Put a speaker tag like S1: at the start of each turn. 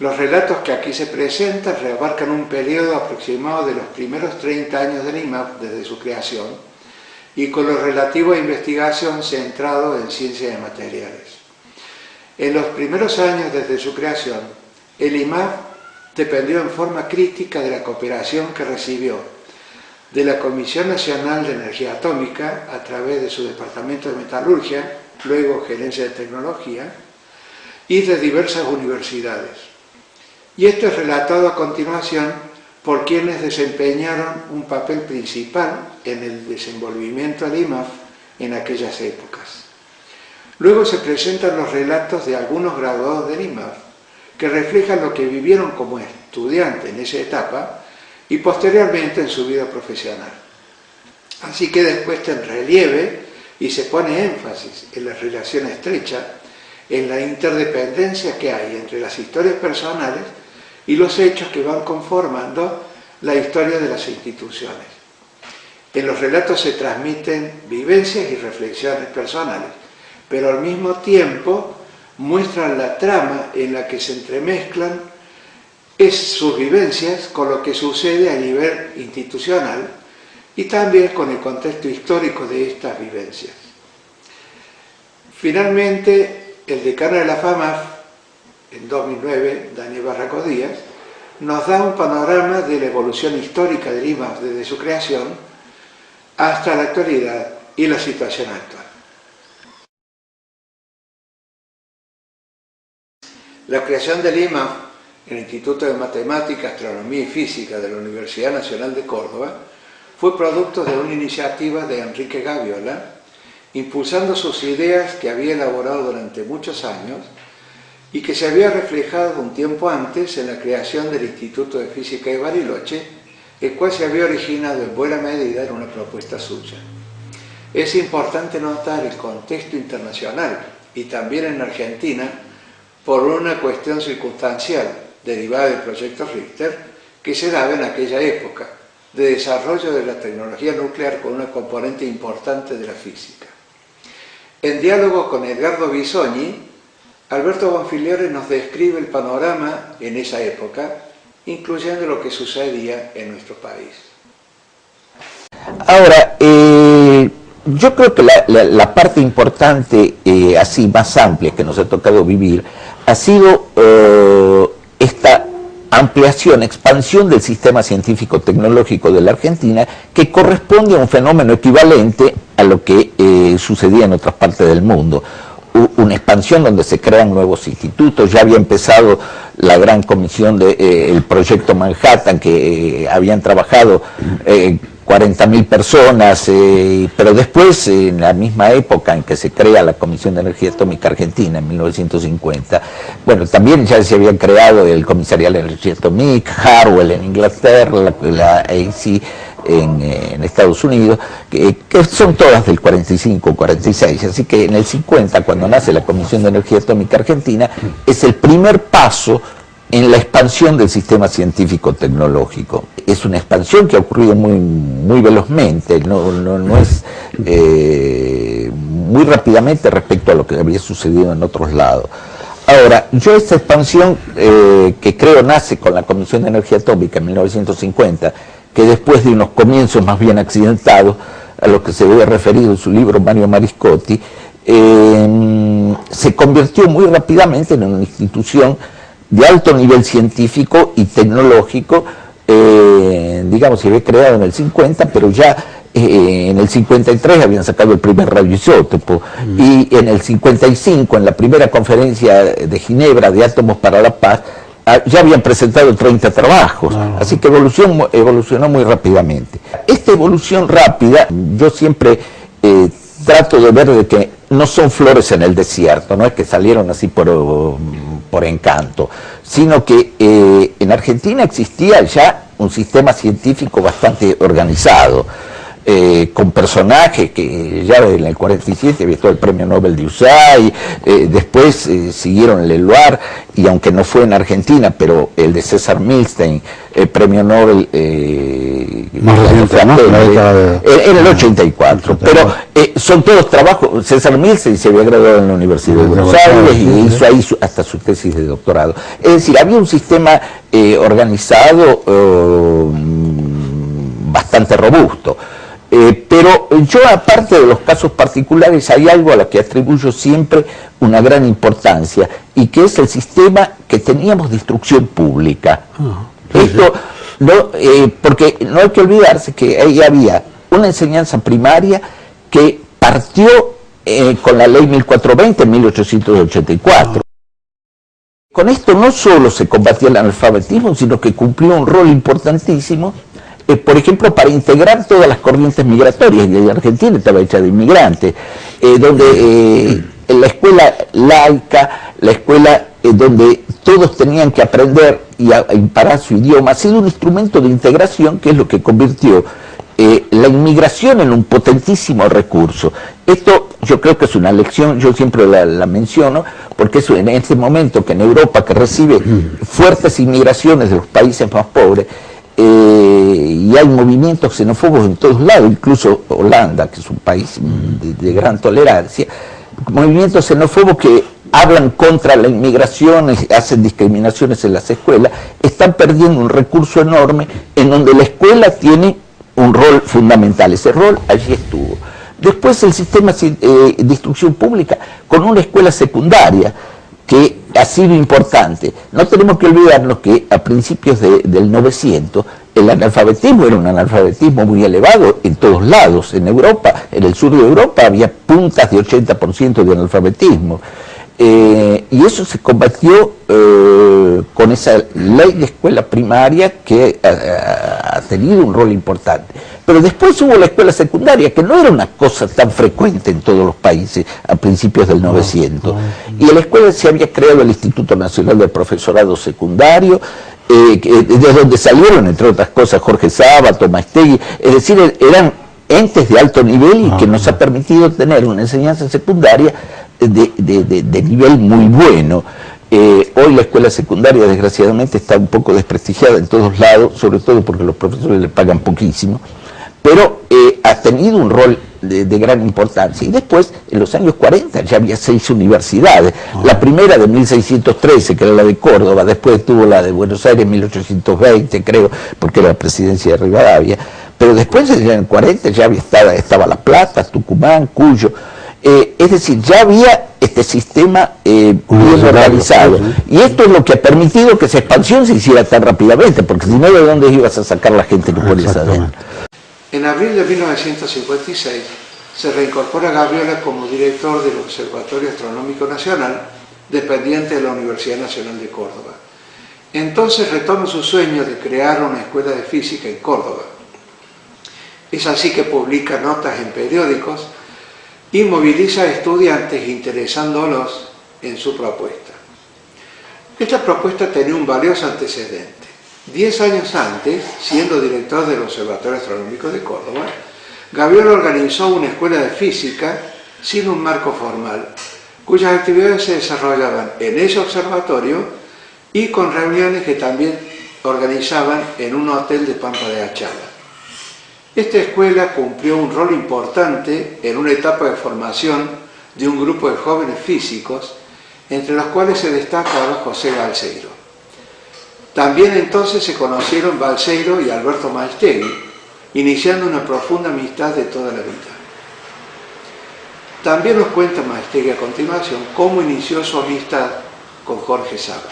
S1: Los relatos que aquí se presentan reabarcan un periodo aproximado de los primeros 30 años del IMAF desde su creación y con lo relativo a investigación centrado en ciencias de materiales. En los primeros años desde su creación, el IMAF dependió en forma crítica de la cooperación que recibió de la Comisión Nacional de Energía Atómica a través de su Departamento de Metalurgia, luego Gerencia de Tecnología, y de diversas universidades. Y esto es relatado a continuación por quienes desempeñaron un papel principal en el desenvolvimiento del IMAF en aquellas épocas. Luego se presentan los relatos de algunos graduados del IMAF que reflejan lo que vivieron como estudiantes en esa etapa y posteriormente en su vida profesional. Así que después está en relieve y se pone énfasis en la relación estrecha, en la interdependencia que hay entre las historias personales y los hechos que van conformando la historia de las instituciones. En los relatos se transmiten vivencias y reflexiones personales, pero al mismo tiempo muestran la trama en la que se entremezclan sus vivencias con lo que sucede a nivel institucional y también con el contexto histórico de estas vivencias. Finalmente, el decano de la FAMAF, en 2009, Daniel Barraco Díaz, nos da un panorama de la evolución histórica del IMAF desde su creación hasta la actualidad y la situación actual. La creación del IMAF, el Instituto de Matemática, Astronomía y Física de la Universidad Nacional de Córdoba, fue producto de una iniciativa de Enrique Gaviola, impulsando sus ideas que había elaborado durante muchos años y que se había reflejado un tiempo antes en la creación del Instituto de Física de Bariloche, el cual se había originado en buena medida en una propuesta suya. Es importante notar el contexto internacional y también en Argentina por una cuestión circunstancial derivada del proyecto Richter que se daba en aquella época de desarrollo de la tecnología nuclear con una componente importante de la física. En diálogo con Edgardo Bisogni, Alberto Bonfiliore nos describe el panorama en esa época, incluyendo lo que sucedía en nuestro país.
S2: Ahora, yo creo que la parte importante, así más amplia, que nos ha tocado vivir, ha sido esta ampliación, expansión del sistema científico-tecnológico de la Argentina, que corresponde a un fenómeno equivalente a lo que sucedía en otras partes del mundo. Una expansión donde se crean nuevos institutos. Ya había empezado la gran comisión del proyecto Manhattan, que habían trabajado 40.000 personas, pero después, en la misma época en que se crea la Comisión de Energía Atómica Argentina, en 1950, bueno, también ya se habían creado el Comisariado de Energía Atómica, Harwell en Inglaterra, la AC en Estados Unidos, que son todas del 45-46, así que en el 50, cuando nace la Comisión de Energía Atómica Argentina, es el primer paso en la expansión del sistema científico-tecnológico. Es una expansión que ha ocurrido muy velozmente, no es muy rápidamente respecto a lo que había sucedido en otros lados. Ahora, yo esta expansión que creo nace con la Comisión de Energía Atómica en 1950, que después de unos comienzos más bien accidentados, a los que se había referido en su libro Mario Mariscotti, se convirtió muy rápidamente en una institución de alto nivel científico y tecnológico, digamos, se había creado en el 50, pero ya en el 53 habían sacado el primer radioisótopo, y en el 55, en la primera conferencia de Ginebra de Átomos para la Paz, ya habían presentado 30 trabajos, así que evolucionó muy rápidamente. Esta evolución rápida, yo siempre trato de ver de que no son flores en el desierto, no es que salieron así por encanto, sino que en Argentina existía ya un sistema científico bastante organizado. con personajes que ya en el 47 había todo el premio Nobel de USAID, después siguieron Leloir, y aunque no fue en Argentina, pero el de César Milstein, el premio Nobel
S3: más reciente, ¿no?
S2: En el 84, pero son todos trabajos. César Milstein se había graduado en la Universidad de Buenos Aires y hizo ahí hasta su tesis de doctorado. Es decir, había un sistema organizado bastante robusto. Pero yo, aparte de los casos particulares, hay algo a lo que atribuyo siempre una gran importancia, y que es el sistema que teníamos de instrucción pública. Esto, no, porque no hay que olvidarse que ahí había una enseñanza primaria que partió con la ley 1420 en 1884. Con esto no solo se combatía el analfabetismo, sino que cumplió un rol importantísimo, por ejemplo, para integrar todas las corrientes migratorias. Y Argentina estaba hecha de inmigrantes, donde la escuela laica, la escuela donde todos tenían que aprender y a imparar su idioma, ha sido un instrumento de integración, que es lo que convirtió la inmigración en un potentísimo recurso. Esto yo creo que es una lección, yo siempre la menciono, porque es en este momento que en Europa, que recibe fuertes inmigraciones de los países más pobres, y hay movimientos xenófobos en todos lados, incluso Holanda, que es un país de gran tolerancia, movimientos xenófobos que hablan contra la inmigración, hacen discriminaciones en las escuelas, están perdiendo un recurso enorme en donde la escuela tiene un rol fundamental. Ese rol allí estuvo. Después el sistema de instrucción pública con una escuela secundaria que ha sido importante. No tenemos que olvidarnos que a principios del 900 el analfabetismo era un analfabetismo muy elevado en todos lados. En Europa, en el sur de Europa, había puntas de 80% de analfabetismo. Y eso se combatió con esa ley de escuela primaria que ha tenido un rol importante. Pero después hubo la escuela secundaria, que no era una cosa tan frecuente en todos los países a principios del 900. Y en la escuela se había creado el Instituto Nacional del Profesorado Secundario, de donde salieron, entre otras cosas, Jorge Sábato, Maestegui, es decir, eran entes de alto nivel y que nos ha permitido tener una enseñanza secundaria de nivel muy bueno. Hoy la escuela secundaria, desgraciadamente, está un poco desprestigiada en todos lados, sobre todo porque los profesores le pagan poquísimo, pero ha tenido un rol de gran importancia. Y después, en los años 40, ya había 6 universidades. La primera de 1613, que era la de Córdoba, después tuvo la de Buenos Aires en 1820, creo, porque era la presidencia de Rivadavia, pero después, en el 40, ya estaba La Plata, Tucumán, Cuyo. Es decir, ya había este sistema bien organizado. Y esto es lo que ha permitido que esa expansión se hiciera tan rápidamente, porque si no, ¿de dónde ibas a sacar la gente que ponías adentro?
S1: En abril de 1956 se reincorpora Gabriola como director del Observatorio Astronómico Nacional, dependiente de la Universidad Nacional de Córdoba. Entonces retoma su sueño de crear una escuela de física en Córdoba. Es así que publica notas en periódicos y moviliza a estudiantes interesándolos en su propuesta. Esta propuesta tenía un valioso antecedente. 10 años antes, siendo director del Observatorio Astronómico de Córdoba, Gabriola organizó una escuela de física sin un marco formal, cuyas actividades se desarrollaban en ese observatorio y con reuniones que también organizaban en un hotel de Pampa de Achala. Esta escuela cumplió un rol importante en una etapa de formación de un grupo de jóvenes físicos, entre los cuales se destacaba José Balseiro. También entonces se conocieron Balseiro y Alberto Maestegui, iniciando una profunda amistad de toda la vida. También nos cuenta Maestegui a continuación cómo inició su amistad con Jorge Sábato.